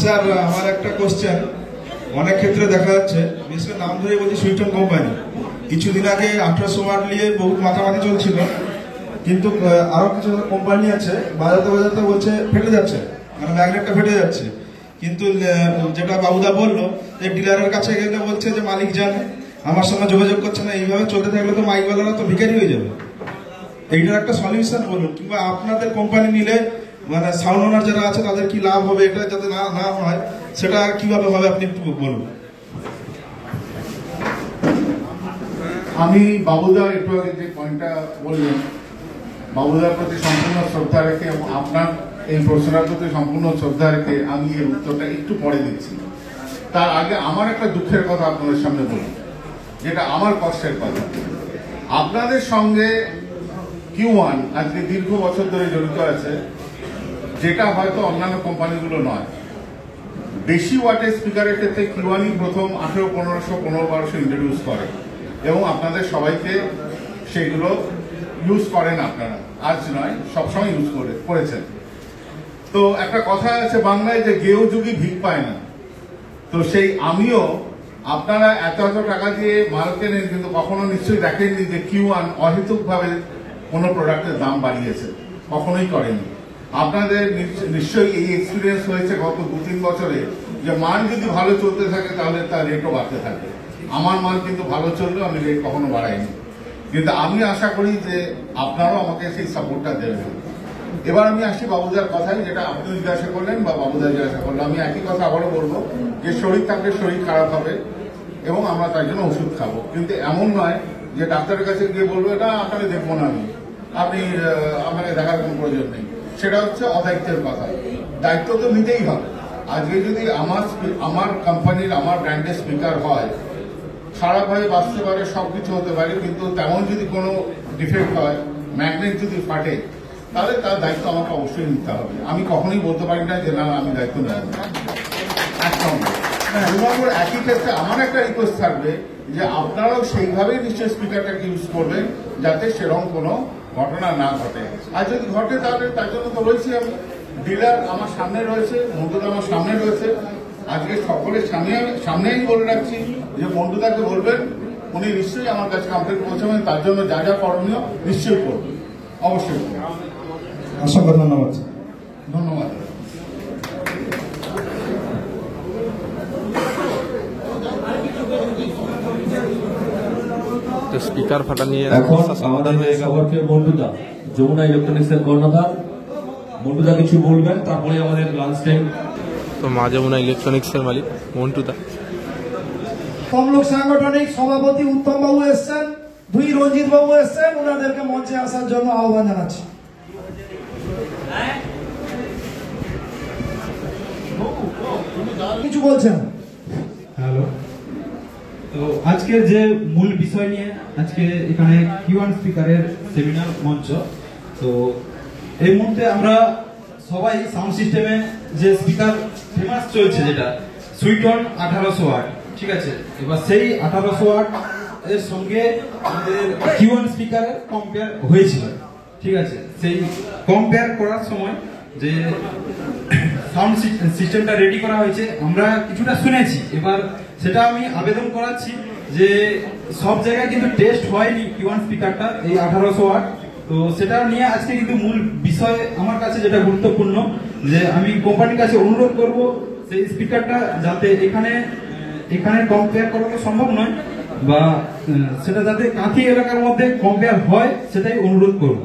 Sir আমার একটা question, অনেক ক্ষেত্রে দেখা যাচ্ছে বিশেষ করে নাম ধরে বলছি সুইটন কোম্পানি, কিছুদিন আগে 1800 ওয়াট নিয়ে বহু মাথামাতি চলছিল, কিন্তু আরো কিছু কোম্পানি আছে বাজাতে বাজাতে বলছে ফেটে যাচ্ছে, মানে ম্যাগনেটটা ফেটে যাচ্ছে। কিন্তু যেটা বাবুদা বললো যে ডিলারের কাছে গেলে বলছে যে মালিক জানে, আমার সঙ্গে যোগাযোগ করছে না। এইভাবে চলতে থাকলে তো মাইকওয়ালারা তো ভিখারি হয়ে যাবে। এইটার একটা সলিউশন বলুন, কিংবা আপনাদের কোম্পানি নিলে মানে সাউন্ড ওনার যারা আছে তাদের কি লাভ হবে, এটা যাতে না না হয় সেটা কিভাবে হবে আপনি একটু বলুন। আমি বাবুদা একটু আগে যে পয়েন্টটা বললেন, বাবুদার প্রতি সম্পূর্ণ শ্রদ্ধা রেখে এবং আপনার এই প্রশ্নটার প্রতি সম্পূর্ণ শ্রদ্ধা রেখে আমি এর উত্তরটা একটু পরে দিচ্ছি। তার আগে আমার একটা দুঃখের কথা আপনাদের সামনে বলি, যেটা আমার কষ্টের কথা। আপনাদের সঙ্গে Q1 আজকে দীর্ঘ বছর ধরে জড়িত আছে, যেটা হয়তো অন্যান্য কোম্পানিগুলো নয়। বেশি ওয়াটের স্পিকারের ক্ষেত্রে Q1ই প্রথম 1800, 1500, 1500 ইন্ট্রোডিউস করে এবং আপনাদের সবাইকে সেগুলো ইউজ করেন। আপনারা আজ নয়, সবসময় ইউজ করেছেন। তো একটা কথা আছে বাংলায় যে গেও যুগী ভিক পায় না। তো সেই আমিও, আপনারা এত এত টাকা দিয়ে মাল কেনেন কিন্তু কখনো নিশ্চয়ই দেখেননি যে Q1 অহেতুকভাবে কোনো প্রোডাক্টের দাম বাড়িয়েছে, কখনোই করেনি। আপনাদের নিশ্চয়ই এই এক্সপিরিয়েন্স হয়েছে গত 2-3 বছরে যে মাল যদি ভালো চলতে থাকে তাহলে তার রেটও বাড়তে থাকে। আমার মাল কিন্তু ভালো চললেও আমি রেট কখনো বাড়াইনি, কিন্তু আমি আশা করি যে আপনারাও আমাকে সেই সাপোর্টটা দেবেন। এবার আমি আসি বাবুদার কথায়, যেটা আপনি জিজ্ঞাসা করলেন বা বাবুদা জিজ্ঞাসা করলেন। আমি একই কথা আবারও বলবো যে শরীর থাকলে শরীর খারাপ হবে এবং আমরা তার জন্য ওষুধ খাবো, কিন্তু এমন নয় যে ডাক্তারের কাছে গিয়ে বলবো এটা আপনাকে দেখবো না আমি, আপনি আপনাকে দেখার কোনো প্রয়োজন নেই। সেটা হচ্ছে অদায়িত্বের কথা। দায়িত্ব তো নিতেই হবে। আজকে যদি আমার কোম্পানির, আমার ব্র্যান্ডের স্পিকার হয়, খারাপ হয়ে বাঁচতে পারে, সবকিছু হতে পারে, কিন্তু তেমন যদি কোনো ডিফেক্ট হয়, ম্যাগনেট যদি ফাটে, তাহলে তার দায়িত্ব আমাকে অবশ্যই নিতে হবে। আমি কখনোই বলতে পারি না যে না আমি দায়িত্ব নেব না। এক নম্বর। 2 নম্বর, একই ক্ষেত্রে আমার একটা রিকোয়েস্ট থাকবে যে আপনারাও সেইভাবেই নিশ্চয়ই স্পিকারটাকে ইউজ করবেন যাতে সেরকম কোনো ঘটনা না ঘটে। আর যদি ঘটে তাহলে তার জন্য তো বলছি আমি, ডিলার আমার সামনে রয়েছে, মন্টুদা আমার সামনে রয়েছে। আজকে সকলের সামনেই বলে রাখছি যে মন্টুদাকে বলবেন, উনি নিশ্চয়ই আমার কাছে কমপ্লেন পৌঁছাবেন, তার জন্য যা যা করণীয় নিশ্চয়ই করবেন, অবশ্যই করবেন। অসংখ্য ধন্যবাদ। ধন্যবাদ। তো স্পিকার ফাটা নিয়ে এখন আমাদের খবরকে মন্টুদা, যমুনা ইলেকট্রনিক্সের কর্ণধার মন্টুদা কিছু বলবেন, তারপরে আমাদের লাঞ্চ টাইম। তো মা যমুনা ইলেকট্রনিক্সের মালিক মন্টুদা। তমলুক সাংগঠনিক সভাপতি উত্তম বাবু এসছেন, 2 রঞ্জিত বাবু এসছেন, ওনাদেরকে মঞ্চে আসার জন্য আহ্বান জানাচ্ছি। কিছু বলছেন? হ্যালো, তো আজকের যে মূল বিষয় নিয়ে আজকে এখানে Q1 স্পিকারের সেমিনার মঞ্চ। তো এই মুহূর্তে আমরা সবাই সাউন্ড সিস্টেমে যে স্পিকার ফেমাস চলছে, যেটা সুইটন 1800 ওয়াট, ঠিক আছে। এবার সেই 1800 ওয়াট এর সঙ্গে আমাদের Q1 স্পিকারের কম্পেয়ার হয়েছিল, ঠিক আছে। সেই কম্পেয়ার করার সময় যে সাউন্ড সিস্টেমটা রেডি করা হয়েছে আমরা কিছুটা শুনেছি। এবার সেটা আমি আবেদন করাচ্ছি যে সব জায়গায় কিন্তু টেস্ট হয়নি Q1 স্পিকারটা, এই 1800 ওয়াট। তো সেটা নিয়ে আজকে কিন্তু মূল বিষয় আমার কাছে যেটা গুরুত্বপূর্ণ, যে আমি কোম্পানির কাছে অনুরোধ করব সেই স্পিকারটা যাতে এখানে কম্পেয়ার করা তো সম্ভব নয়, বা সেটা যাতে কাঁথি এলাকার মধ্যে কম্পেয়ার হয় সেটাই অনুরোধ করব।